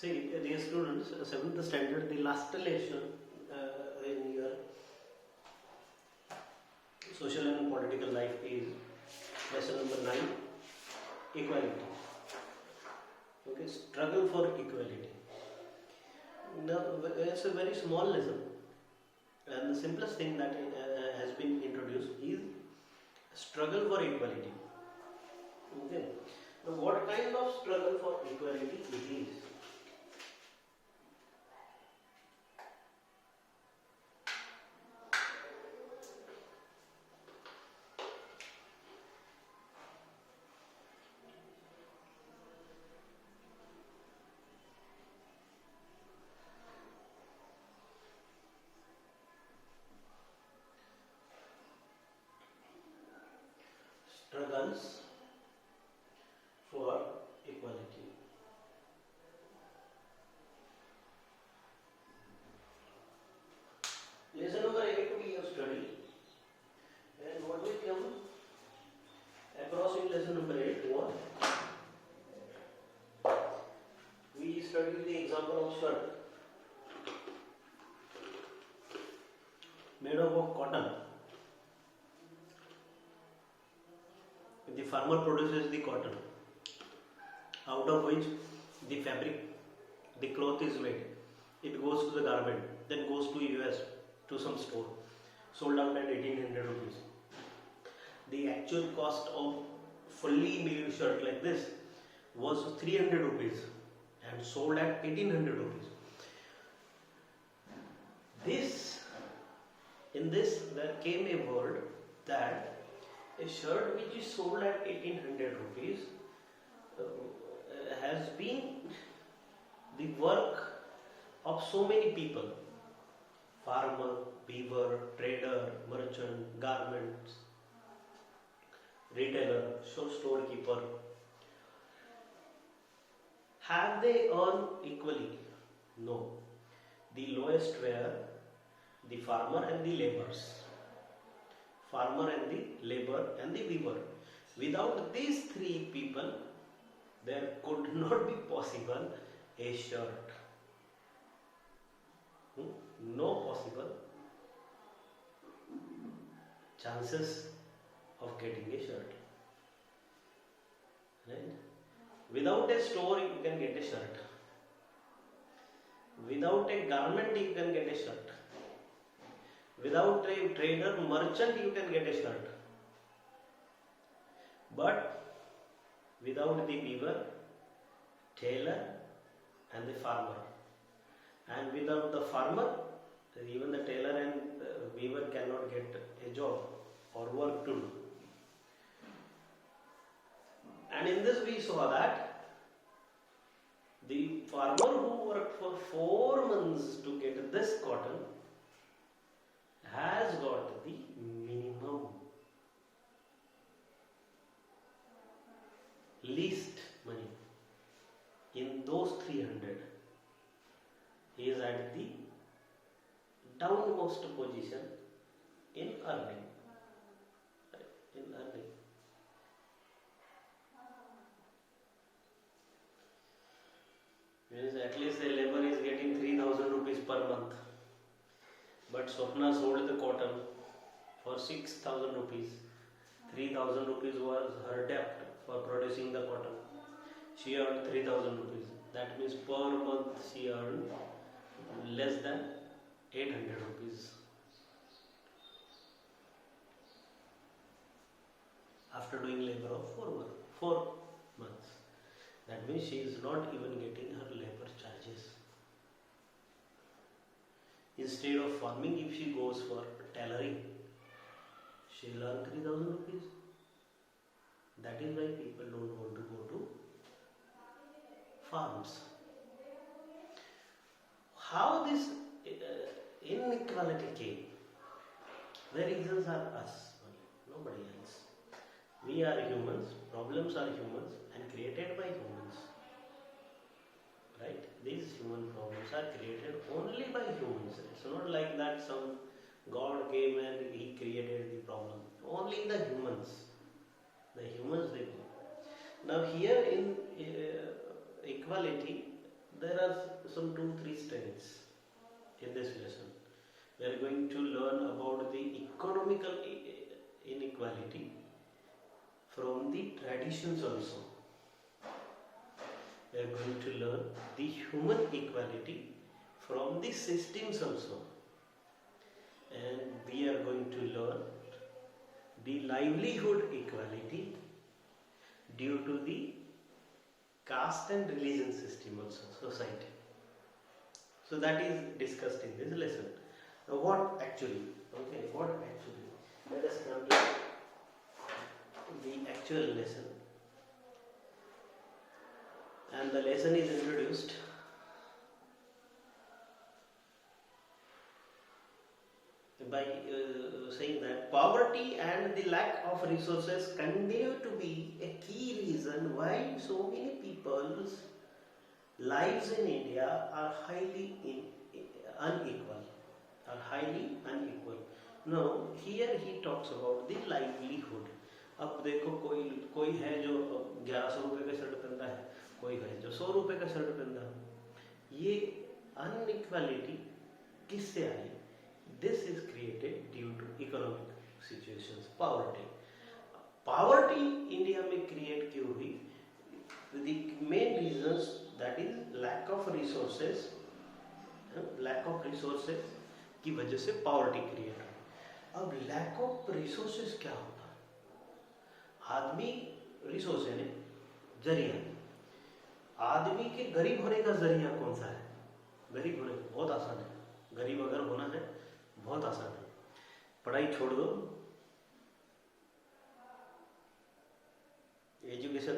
See, dear students, 7th standard, the last lesson in your social and political life is lesson number 9, equality. Okay, struggle for equality. Now, it's a very small lesson, and the simplest thing that has been introduced is struggle for equality. Okay, now what kind of struggle for equality it is? Struggles for equality. Lesson number 8 we have studied, and what will come across in lesson number 8 was we studied the example of shirt made up of cotton. The farmer produces the cotton, out of which the fabric, the cloth is made. It goes to the garment, then goes to US, to some store, sold out at 1800 rupees. The actual cost of fully made shirt like this was 300 rupees and sold at 1800 rupees. In this, there came a word that a shirt which is sold at 1800 rupees has been the work of so many people: farmer, weaver, trader, merchant, garments, retailer, storekeeper. Have they earned equally? No. The lowest were the farmer and the laborers. Farmer and the labor and the weaver. Without these three people, there could not be possible a shirt. No possible chances of getting a shirt. Right? Without a store, you can get a shirt. Without a garment, you can get a shirt. Without a trader, merchant, you can get a shirt. But without the weaver, tailor, and the farmer, and without the farmer, even the tailor and weaver cannot get a job or work to do. And in this we saw that the farmer who worked for 4 months to get this cotton has got the minimum, least money. In those 300, he is at the downmost position in earning. Means at least a labor is getting 3000 rupees per month. But Swapna sold the cotton for 6000 rupees. 3000 rupees was her debt for producing the cotton. She earned 3000 rupees. That means per month she earned less than 800 rupees. After doing labor of 4 months. That means she is not even getting her labor charges. Instead of farming, if she goes for tailoring, she will earn 3000 rupees. That is why people don't want to go to farms. How this inequality came? The reasons are us, nobody else. We are humans, problems are humans and created by humans. Right? These human problems are created only by humans. It's not like that some God came and he created the problem. Only the humans. The humans they do. Now here in equality, there are some 2-3 strengths in this lesson. We are going to learn about the economical inequality from the traditions also. We are going to learn the human equality from the systems also. And we are going to learn the livelihood equality due to the caste and religion system also, society. So that is discussed in this lesson. Now what actually? Let us come to the actual lesson. And the lesson is introduced by saying that poverty and the lack of resources continue to be a key reason why so many people's lives in India are highly unequal. Now here he talks about the livelihood. अब देखो कोई है जो 1100 रुपए का shirt पहनता है, कोई है जो 100 रुपए का शर्ट पहनता है. ये अनइक्वालिटी किससे आई? This is created due to economic situations, poverty. Poverty India में create क्यों हुई? The main reasons, that is lack of resources. Lack of resources की वजह से poverty create हुई. अब lack of resources क्या होता है? आदमी रिसोर्स है, जरिया. आदमी के गरीब होने का जरिया कौन सा है? गरीब होने बहुत आसान है. गरीब अगर होना है बहुत आसान है. पढ़ाई छोड़ दो, एजुकेशन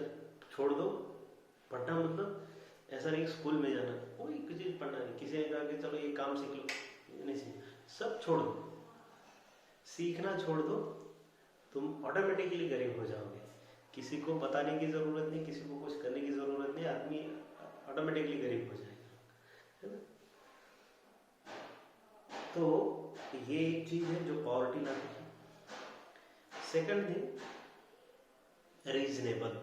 छोड़ दो. पढ़ना मतलब ऐसा नहीं स्कूल में जाना, कोई चीज पढ़ना नहीं. किसी ने कहा कि चलो ये काम सीख लो, नहीं सीख, सब छोड़ दो. सीखना छोड़ दो, तुम ऑटोमेटिकली गरीब हो जाओगे. किसी को बताने की जरूरत नहीं, किसी को कुछ करने की जरूरत नहीं, आदमी ऑटोमेटिकली गरीब हो जाएगा, है ना. तो ये एक चीज है जो पॉवर्टी लाती है. Second thing, reasonable.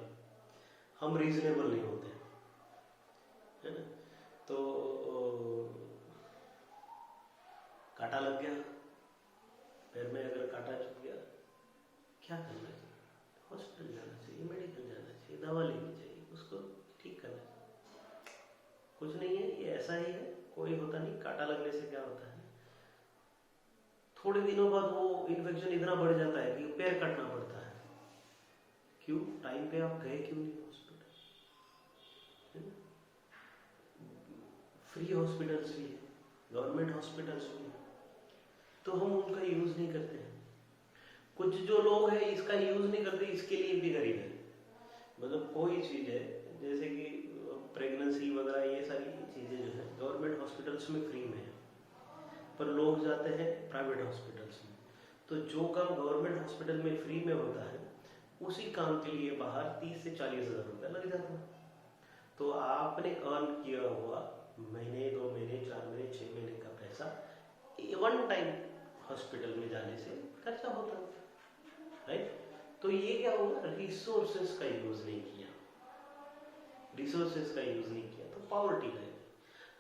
हम रीजनेबल नहीं होते, है ना. तो कांटा लग गया पैर में, अगर कांटा चुभ गया क्या करना चाहिए? हॉस्पिटल जाना चाहिए, मेडिकल जाना चाहिए, दवा लेनी चाहिए, उसको ठीक करना चाहिए. कुछ नहीं है, ये ऐसा ही है, कोई होता नहीं. कांटा लगने से क्या होता है, थोड़े दिनों बाद वो इन्फेक्शन इतना बढ़ जाता है कि पैर काटना पड़ता है. क्यों? टाइम पे आप गए क्यों नहीं हॉस्पिटल? फ्री हॉस्पिटल्स भी है, गवर्नमेंट हॉस्पिटल्स भी है, तो हम उनका यूज नहीं करते हैं. कुछ जो लोग हैं इसका यूज नहीं करते, इसके लिए भी गरीब है. मतलब कोई चीज है जैसे कि प्रेगनेंसी वगैरह, ये सारी चीजें जो है गवर्नमेंट हॉस्पिटल्स में फ्री में है, पर लोग जाते हैं प्राइवेट हॉस्पिटल्स में. तो जो काम गवर्नमेंट हॉस्पिटल में फ्री में होता है, उसी काम के लिए बाहर 30 से 40 हजार रुपया लग जाता है. तो आपने अर्न किया हुआ महीने, 2 महीने, 4 महीने, 6 महीने का पैसा वन टाइम हॉस्पिटल में जाने से खर्चा होता है, राइट. तो ये क्या होगा, रिसोर्सेस का यूज नहीं किया. रिसोर्सेस का यूज नहीं किया तो पॉवर्टी है.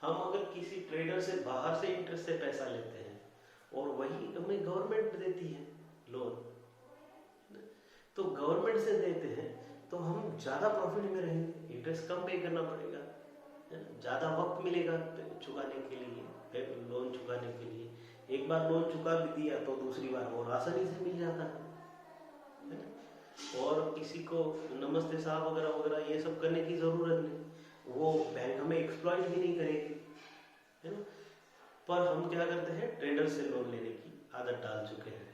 हम अगर किसी ट्रेडर से बाहर से इंटरेस्ट से पैसा लेते हैं और वही हमें गवर्नमेंट देती है लोन, तो गवर्नमेंट से देते हैं तो हम ज्यादा प्रॉफिट में रहेंगे, इंटरेस्ट कम पे करना पड़ेगा, ज्यादा वक्त मिलेगा चुकाने के लिए, लोन चुकाने के लिए. एक बार लोन चुका भी दिया तो दूसरी बार और आसानी से मिल जाता है. और किसी को नमस्ते साहब वगैरह वगैरह ये सब करने की जरूरत नहीं, वो बैंक हमें एक्सप्लॉइट भी नहीं करेगी, है ना. पर हम क्या करते हैं, ट्रेडर से लोन लेने की आदत डाल चुके हैं,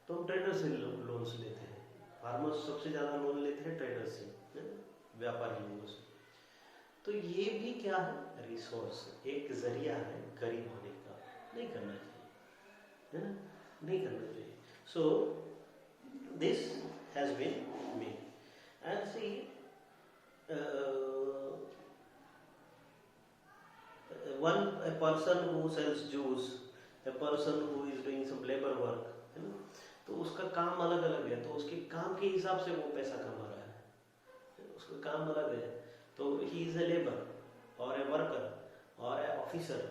तो हम ट्रेडर से लोन लेते हैं. फार्मर्स सबसे ज्यादा लोन लेते हैं ट्रेडर से, व्यापारी लोगों से. तो ये भी क्या है, रिसोर्स, एक जरिया है गरीब होने का. नहीं करना चाहिए, है ना, नहीं करना चाहिए. So this has been made. And see, a person who sells juice, a person who is doing some labor work, है ना, तो उसका काम अलग अलग है, तो उसके काम के हिसाब से वो पैसा कमा रहा है, उसका काम अलग है. तो he is a labor or a worker. Officer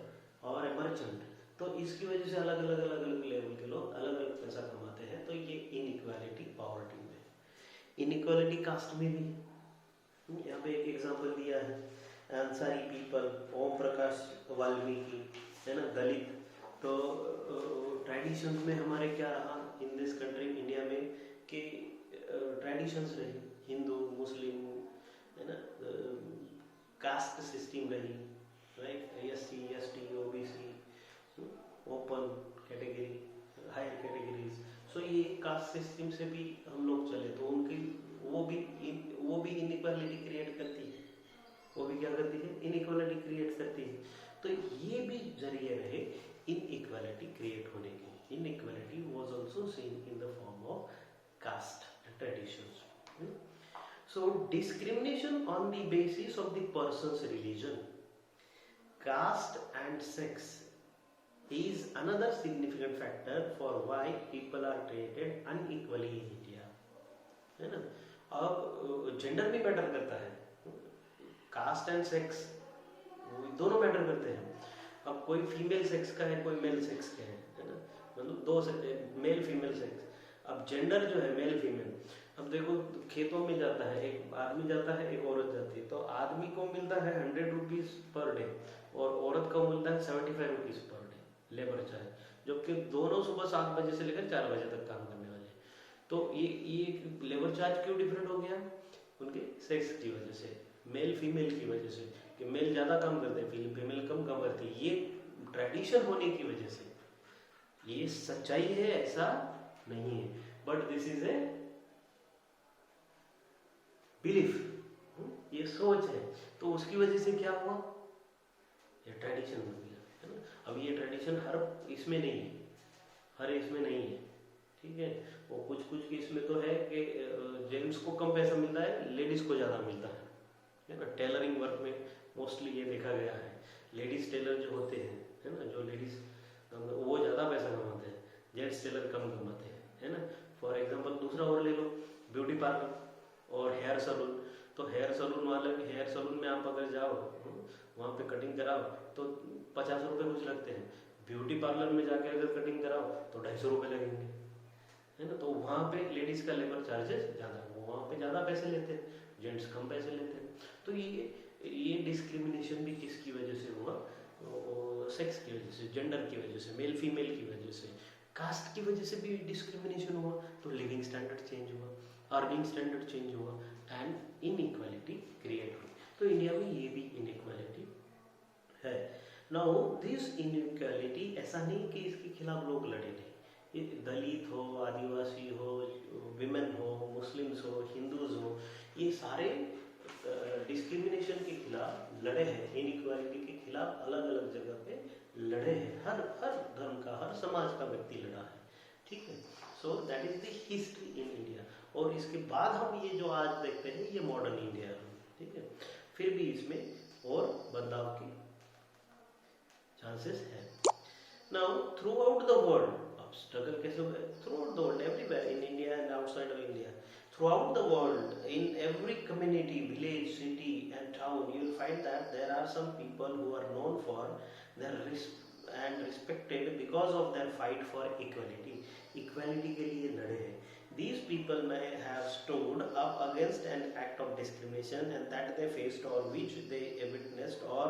और ए मर्चेंट, तो इसकी वजह से अलग अलग लेवल के लोग अलग अलग पैसा कमाते हैं। तो ये इनइक्वालिटी पॉवर्टी में। इनइक्वालिटी कास्ट में भी, यहाँ पे एक एग्जांपल दिया है, अंसारी पीपल, ओम प्रकाश वाल्मीकि, है ना, दलित। तो ट्रेडिशंस में हमारे क्या रहा इन दिस कंट्री इंडिया में कि ट्रेडिशंस रही हिंदू मुस्लिम, है ना, कास्ट सिस्टम रही, right, SC ST OBC, open category, higher categories. So ये कास्ट सिस्टम से भी हम लोग चले तो उनकी वो भी इनइक्वालिटी क्रिएट करती है, वो भी क्या करती है, इनइक्वालिटी क्रिएट करती है। तो ये भी जरिए रहे इनइक्वालिटी क्रिएट होने के। Inequality was also seen in the form of caste traditions. So discrimination on the basis of the person's religion, caste and sex is another significant factor for why people are treated unequally in India, है ना। अब gender भी matter करता है, cast and sex दोनों matter करते हैं। अब कोई फीमेल सेक्स का है, कोई मेल सेक्स का है ना, मतलब दो मेल फीमेल सेक्स। अब जेंडर जो है मेल फीमेल, अब देखो खेतों में जाता है, एक आदमी जाता है एक औरत जाती है, तो आदमी को मिलता है 100 रुपीज पर डे और औरत को मिलता है 75 rupees per day labour charge, जबकि दोनों सुबह 7 बजे से लेकर 4 बजे तक काम करने वाले। तो ये लेबर चार्ज क्यों डिफरेंट हो गया? उनके सेक्स की वजह से, मेल फीमेल की वजह से, कि मेल ज्यादा काम करते हैं फीमेल कम काम करती है। ये ट्रेडिशन होने की वजह से, ये सच्चाई है ऐसा नहीं है, but this is a belief, ये सोच है। तो उसकी वजह से क्या हुआ, ये ट्रेडिशन बन गया, है ना। अब ये ट्रेडिशन हर इसमें नहीं है, हर इसमें नहीं है, ठीक है। वो कुछ कुछ केस में तो है कि जेंट्स को कम पैसा मिलता है, लेडीज को ज्यादा मिलता है ना। टेलरिंग वर्क में मोस्टली ये देखा गया है, लेडीज टेलर जो होते हैं, है ना, जो लेडीज वो ज्यादा पैसा कमाते हैं, जेंट्स टेलर कम कमाते हैं, है ना। फॉर एग्जाम्पल दूसरा और ले लो, ब्यूटी पार्लर और हेयर सलून। तो हेयर सलून में आप अगर जाओ, वहाँ पे कटिंग कराओ तो 50 रुपए कुछ लगते हैं। ब्यूटी पार्लर में जाके अगर कटिंग कराओ तो 250 रुपए लगेंगे, है ना। तो वहाँ पे लेडीज का लेबर चार्जेस ज्यादा, वहाँ पे ज्यादा पैसे लेते हैं, जेंट्स कम पैसे लेते हैं। तो ये डिस्क्रिमिनेशन भी किसकी वजह से हुआ? सेक्स की वजह से, जेंडर की वजह से, मेल फीमेल की वजह से, कास्ट की वजह से भी डिस्क्रिमिनेशन हुआ। तो लिविंग स्टैंडर्ड चेंज हुआ, अर्निंग स्टैंडर्ड चेंज हुआ एंड इनइक्वालिटी क्रिएट हुई। तो इंडिया में ये भी इनइक्वालिटी है। नाउ दिस इनइक्वालिटी, ऐसा नहीं कि इसके खिलाफ लोग लड़े नहीं, ये दलित हो, आदिवासी हो, विमेन हो, मुस्लिम्स हो, हिंदूज हो, ये सारे डिस्क्रिमिनेशन के खिलाफ लड़े हैं, इनइक्वालिटी के खिलाफ अलग अलग जगह पे लड़े हैं। हर धर्म का, हर समाज का व्यक्ति लड़ा है, ठीक है। सो that is the history in India. और इसके बाद हम ये जो आज देखते हैं ये मॉडर्न इंडिया है, ठीक है। फिर भी इसमें और बदलाव के चांसेस है। Now through out the world, अब स्ट्रगल कैसे हुआ? Through out the world, everywhere in India and outside of India, throughout the world, in every community, village, city and town, you will find that there are some people who are known for their and respected because of their fight for equality. Equality के लिए लड़े हैं। These people may have stood up against an act of discrimination and that they faced or which they witnessed, or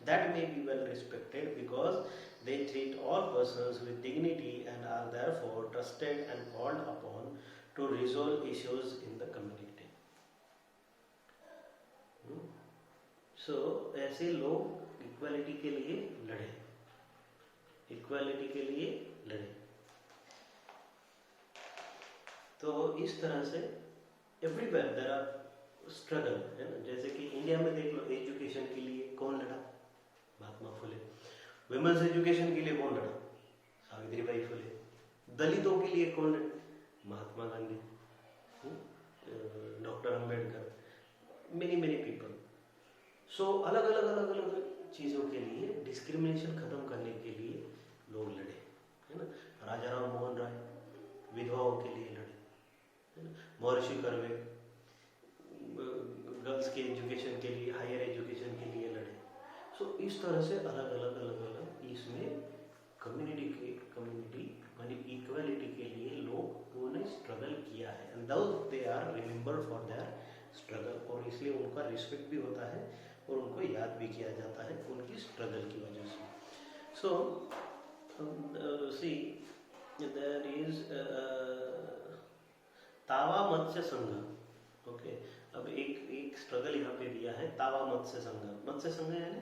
that may be well respected because they treat all persons with dignity and are therefore trusted and called upon to resolve issues in the community. So ऐसे लोग equality के लिए लड़े, equality के लिए लड़े। तो इस तरह से एवरीवेयर देयर आर स्ट्रगल, है ना। जैसे कि इंडिया में देख लो, एजुकेशन के लिए कौन लड़ा? महात्मा फुले। विमेंस एजुकेशन के लिए कौन लड़ा? सावित्रीबाई फुले। दलितों के लिए कौन लड़ा? Mahatma Gandhi, doctor Ambedkar, many people. So अलग अलग चीजों के लिए, डिस्क्रिमिनेशन खत्म करने के लिए लोग लड़े, है ना। राजा राम मोहन राय विधवाओं के लिए लड़े, है ना। महर्षि कर्वे गर्ल्स के एजुकेशन के लिए, हायर एजुकेशन के लिए लड़े। सो इस तरह से अलग अलग इसमें कम्युनिटी मानी इक्वलिटी के लिए लोगों ने स्ट्रगल किया है, and they are remembered for their struggle, और इसलिए उनका रिस्पेक्ट भी होता है और उनको याद भी किया जाता है उनकी स्ट्रगल की वजह से. सो सी देयर इज तावा मत्स्य संघ. ओके, अब एक स्ट्रगल यहाँ पे दिया है, तावा मत्स्य संघ. मत्स्य संघ यानी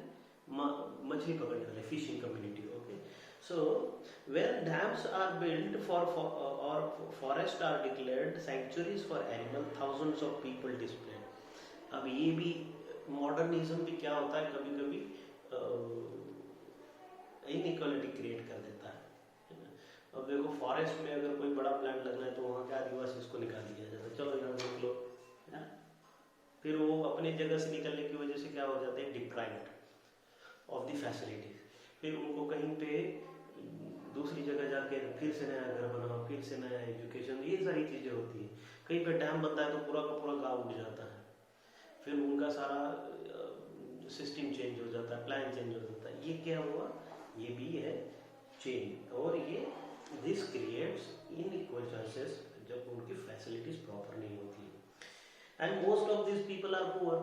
मछली पकड़ने वाले, fishing community. Okay, so where dams are build for और forest are declared sanctuaries for animal, thousands of people displaced. अब ये भी मॉडर्निज्म भी क्या होता है, कभी कभी इनइक्वालिटी क्रिएट कर देता है. अब देखो फॉरेस्ट में अगर कोई बड़ा प्लांट लगना है तो वहाँ के आदिवासी इसको निकाल दिया जाता है, चलो यहाँ देख लो, है. फिर वो अपनी जगह से निकलने की वजह से क्या हो जाते हैं, डिप्राइव्ड ऑफ द फैसिलिटीज. फिर उनको कहीं पे दूसरी जगह जाके फिर से नया घर बनाओ, फिर से नया एजुकेशन, ये सारी चीज़ें होती है. कहीं पे डैम बनता है तो पूरा का पूरा गाँव उड़ जाता है, फिर उनका सारा सिस्टम चेंज हो जाता है, प्लान चेंज हो जाता है. ये क्या हुआ, ये भी है चेंज, और ये दिस क्रिएट्स इनइक्वल चांसेस जब उनकी फैसिलिटीज प्रॉपर नहीं होती है. And most of this people are poor.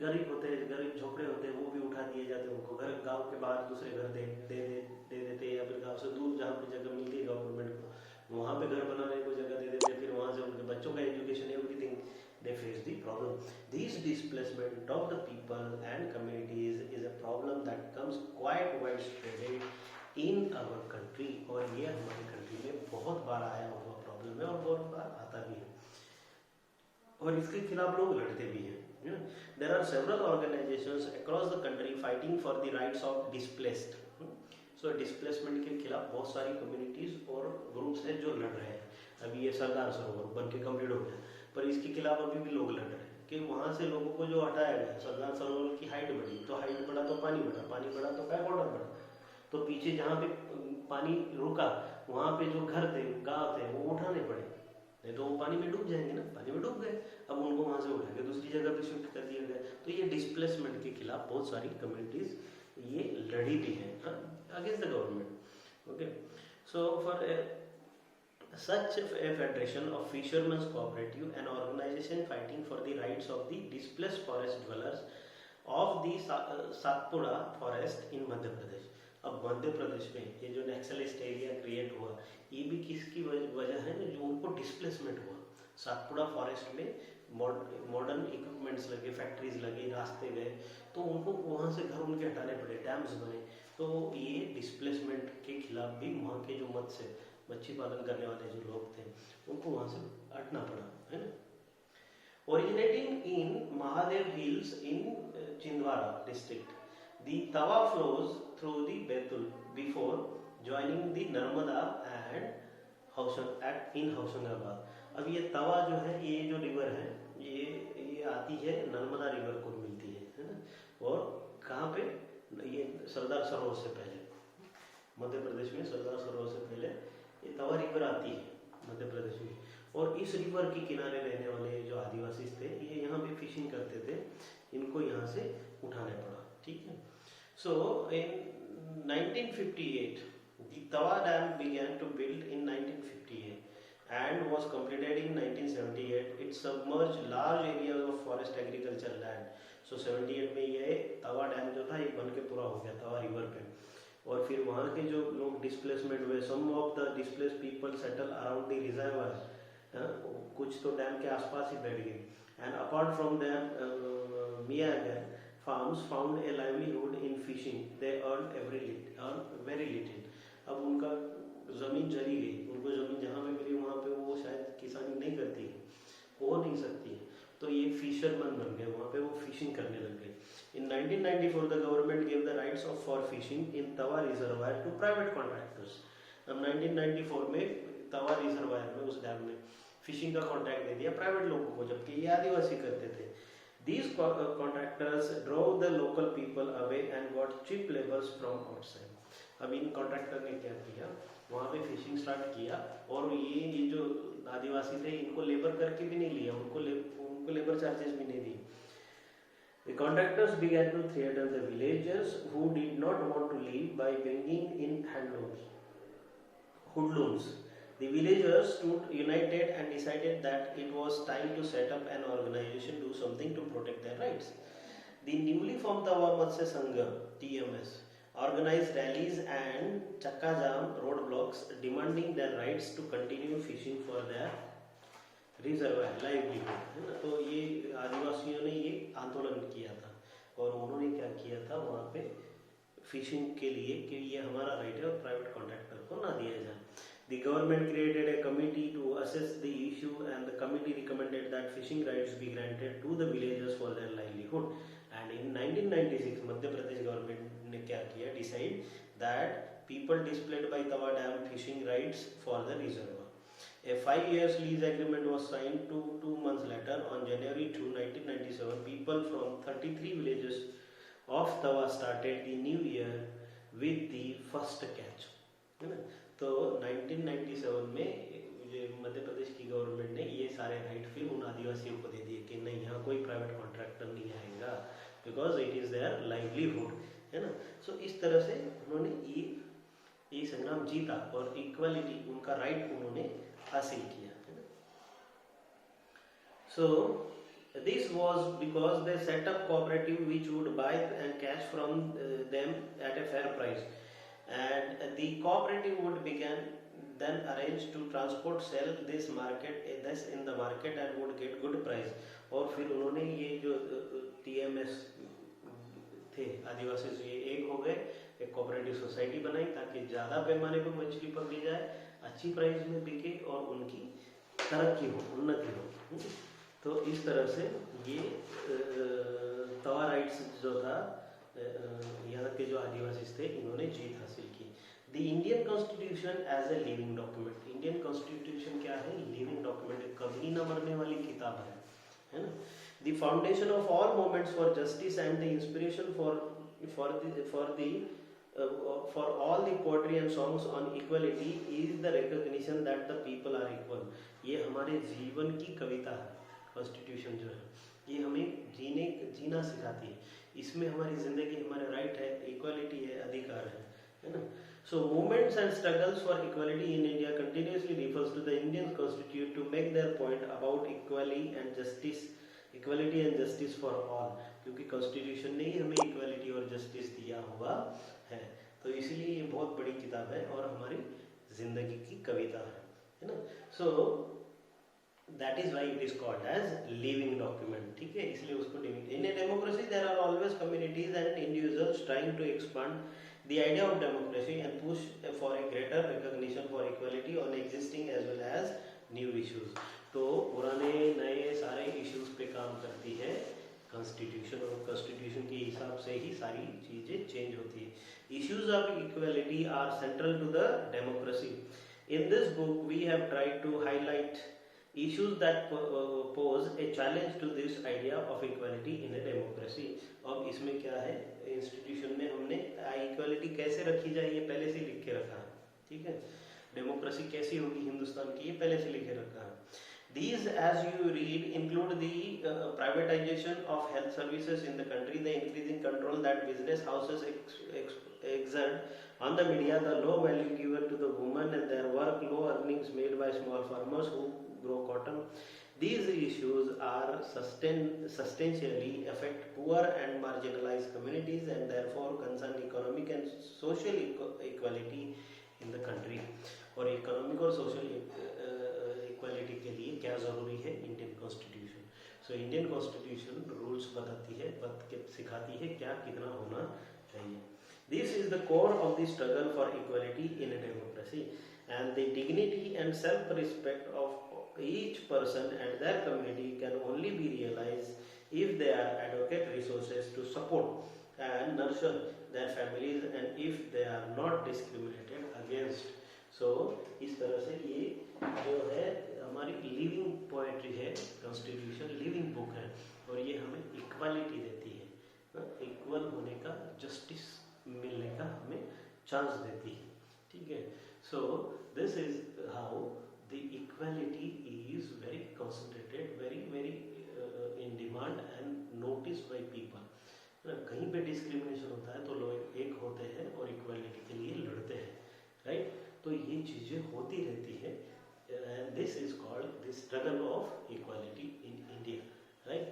गरीब होते हैं, गरीब झोपड़े होते हैं, वो भी उठा दिए जाते हैं, उनको घर गांव के बाहर दूसरे घर दे देते हैं, या फिर गांव से दूर जहाँ पे जगह मिलती है गवर्नमेंट को वहाँ पे घर बनाने को जगह दे देते हैं. फिर वहाँ से उनके बच्चों का education, everything they face the problem. These displacement of the people and communities is a problem that comes quite widespread in our country. और ये हमारी कंट्री में बहुत बार आया हुआ प्रॉब्लम है और बहुत बार आता भी है, और इसके खिलाफ लोग लड़ते भी हैं. There are several organizations across the country fighting for the rights of displaced. So displacement के खिलाफ बहुत सारी कम्युनिटीज और ग्रुप्स हैं जो लड़ रहे हैं. अभी ये सरदार सरोवर बन के कम्प्लीट हो गया, पर इसके खिलाफ अभी भी लोग लड़ रहे हैं कि वहाँ से लोगों को जो हटाया गया, सरदार सरोवर की हाइट बढ़ी तो हाइट बढ़ा तो पानी बढ़ा, पानी बढ़ा तो बैक वाटर बढ़ा, तो पीछे जहाँ पे पानी रुका वहाँ पे जो घर थे, गाँव थे, वो उठाने पड़े, नहीं तो वो पानी में डूब जाएंगे ना. पानी में डूब गए, अब उनको वहाँ से उठा के दूसरी जगह पे शिफ्ट कर दिया गया. तो ये डिस्प्लेसमेंट के खिलाफ बहुत सारी कम्युनिटीज ये लड़ी भी है against the government. Okay, so for such a federation of fishermen's cooperative, an organization fighting for the rights of the displaced forest dwellers of the Satpura forest in Madhya Pradesh. अब मध्य प्रदेश में ये जो Naxalist area create हुआ, ये भी किसकी वजह है, जो उनको डिस्प्लेसमेंट हुआ. सातपुड़ा फॉरेस्ट में मॉडर्न इक्विपमेंट्स लगे, फैक्ट्रीज लगी, रास्ते गए, तो उनको वहाँ से घर उनके हटाने पड़े, डैम्स बने. तो ये डिस्प्लेसमेंट के खिलाफ भी वहाँ के जो मच्छी पालन करने वाले जो लोग थे उनको वहाँ से हटना पड़ा, है ना. Originating in Mahadev Hills in Chindwara district, the Tawa flows through the Betul before joining the Narmada and Hoshangabad. अब ये तवा जो है, ये जो रिवर है, ये आती है नर्मदा रिवर को मिलती है ना. और कहाँ पे, ये सरदार सरोवर से पहले, मध्य प्रदेश में सरदार सरोवर से पहले ये तवा रिवर आती है मध्य प्रदेश में. और इस रिवर के किनारे रहने वाले जो आदिवासी थे, ये यहाँ पे फिशिंग करते थे, इनको यहाँ से उठाने पड़ा. ठीक है. सो इन 1958 the Tawa Dam began to build in 1958 and was completed in 1978. It submerged large areas of forest agriculture land. So 78 में ये तवा डैम जो था ये बन के पूरा हो गया तवा रिवर पे. और फिर वहाँ के जो लोग डिस्प्लेसमेंट हुए, some of the displaced people settle around the reservoir, कुछ तो डैम के आसपास ही बैठ गए. एंड अपार्ट फ्रॉम डैम मियागन farms found a livelihood in fishing. They earned very little. अब उनका ज़मीन चली गई, उनको ज़मीन जहाँ पे मिली वहाँ पे वो शायद किसानी नहीं करती है, हो नहीं सकती है, तो ये फिशरमैन बन गए, वहाँ पे वो फिशिंग करने लग गए. In 1994 the government gave the rights of for fishing in Tawa reservoir to private contractors. अब 1994 में तवा रिजर्वायर में, उस डैम में फिशिंग का कॉन्ट्रैक्ट दे दिया प्राइवेट लोगों को, जबकि ये आदिवासी करते थे. These contractors drove the local people away and got cheap laborers from outside. अब इन कॉन्ट्रैक्टर ने क्या किया, वहाँ पे फिशिंग स्टार्ट किया, और ये जो आदिवासी थे इनको लेबर करके भी नहीं लिया, उनको लेबर चार्जेस भी नहीं दिए. The contractors began to threaten the villagers who did not want to leave by bringing in hoodlums. The villagers stood united and decided that it was time to set up an organization, do something to protect their rights. The newly formed Tawa Matsya Sangha (TMS) organized rallies and chakka jam roadblocks demanding their rights to continue fishing for their reserve है livelihood है ना। तो ये आदिवासियों ने ये आंदोलन किया था और उन्होंने क्या किया था वहाँ पे फिशिंग के लिए कि ये हमारा राइट है और प्राइवेट कॉन्ट्रैक्टर को ना दिया जाए। The government created a committee to assess the issue and the committee recommended that fishing rights be granted to the villagers for their livelihood. And in 1996 Madhya Pradesh government ने क्या किया decide that people displaced by Tawa Dam fishing rights for the reservoir. A 5 years lease agreement was signed 2 months later on January 2, 1997. People from 33 villages of Tawa started the new year with the first catch. है ना। तो 1997 में मध्य प्रदेश की government ने ये सारे right फिर उन आदिवासियों को दे दिए कि नहीं यहाँ कोई प्राइवेट कॉन्ट्रैक्टर नहीं आएगा because it is their livelihood, है ना। सो इस तरह से उन्होंने ये संग्राम जीता और इक्वालिटी उनका राइट उन्होंने हासिल किया, है ना। सो this was because they set up cooperative which would buy and cash from them at a fair price, and the cooperative would begin then arrange to transport sell this in the market and would get good price. और फिर उन्होंने ये जो TMS थे आदिवासी ये एक हो गए, एक कोऑपरेटिव सोसाइटी बनाई ताकि ज़्यादा पैमाने पर मछली पकड़ी जाए, अच्छी प्राइस में बिके और उनकी तरक्की हो, उन्नति हो। तो इस तरह से ये तवा राइट्स जो था यहाँ के जो आदिवासी थे इन्होंने जीत हासिल की। The Indian constitution as a living document. Indian constitution क्या है? लिविंग डॉक्यूमेंट, कभी न मरने वाली किताब है ना। The foundation of all movements for justice and the inspiration for all the poetry and songs on equality is the recognition that the people are equal. ये हमारे जीवन की कविता है। कॉन्स्टिट्यूशन जो है ये हमें जीना सिखाती है। इसमें हमारी जिंदगी, हमारे राइट है, इक्वालिटी है, अधिकार है ना। So movements and struggles for equality in India continuously refers to the Indian Constitution to make their point about equality and justice for all, क्योंकि कॉन्स्टिट्यूशन ने ही हमें इक्वालिटी और जस्टिस दिया हुआ है। तो इसलिए ये बहुत बड़ी किताब है और हमारी जिंदगी की कविता है ना। So that is why it is called as living document, ठीक है। इसलिए उसको in a democracy there are always communities and individuals trying to expand the idea of democracy and push for a greater recognition for equality on existing as well as new issues. तो पुराने नए सारे issues पे काम करती है constitution, और constitution के हिसाब से ही सारी चीजें चेंज होती है। Issues of equality are central to the democracy. In this book, we have tried to highlight issues that pose a challenge to this idea of equality in a democracy. अब इसमें क्या है, इंस्टीट्यूशन में हमने equality कैसे रखी जाए ये पहले से लिख के रखा है, ठीक है। डेमोक्रेसी कैसी होगी हिंदुस्तान की ये पहले से लिखे रखा है। These, as you read, include the privatization of health services in the country, the increasing control that business houses exert on the media, the low value given to the women and their work, low earnings made by small farmers who grow cotton. These issues are substantially affect poor and marginalized communities and therefore concern economic and social equality in the country. और economic और social equality के लिए क्या ज़रूरी है? Indian constitution. So Indian constitution rules बताती है, सिखाती है क्या कितना होना चाहिए। This is the core of the struggle for equality in a democracy and the dignity and self respect of each person and their community can only be realised if they are adequate resources to support and nurture their families and if they are not discriminated against. So इस तरह से ये जो है हमारी living poetry है, constitution living book है और ये हमें इक्वालिटी देती है, इक्वल होने का, जस्टिस मिलने का हमें चांस देती है, ठीक है। So this is how the equality is very concentrated, very very in demand and noticed by people. कहीं पे डिस्क्रिमिनेशन होता है तो लोग एक होते हैं और इक्वालिटी के लिए लड़ते हैं, राइट? तो ये चीज़ें होती रहती है, and this is called the struggle of equality in India, right?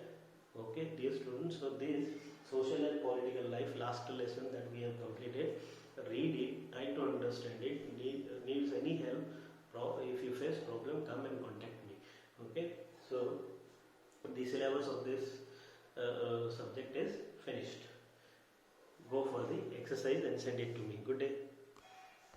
Okay, dear students, so this social and political life last lesson that we have completed, read it, try to understand it. Needs any help, if you face problem, come and contact me. Okay, so the syllabus of this subject is finished. Go for the exercise and send it to me. Good day.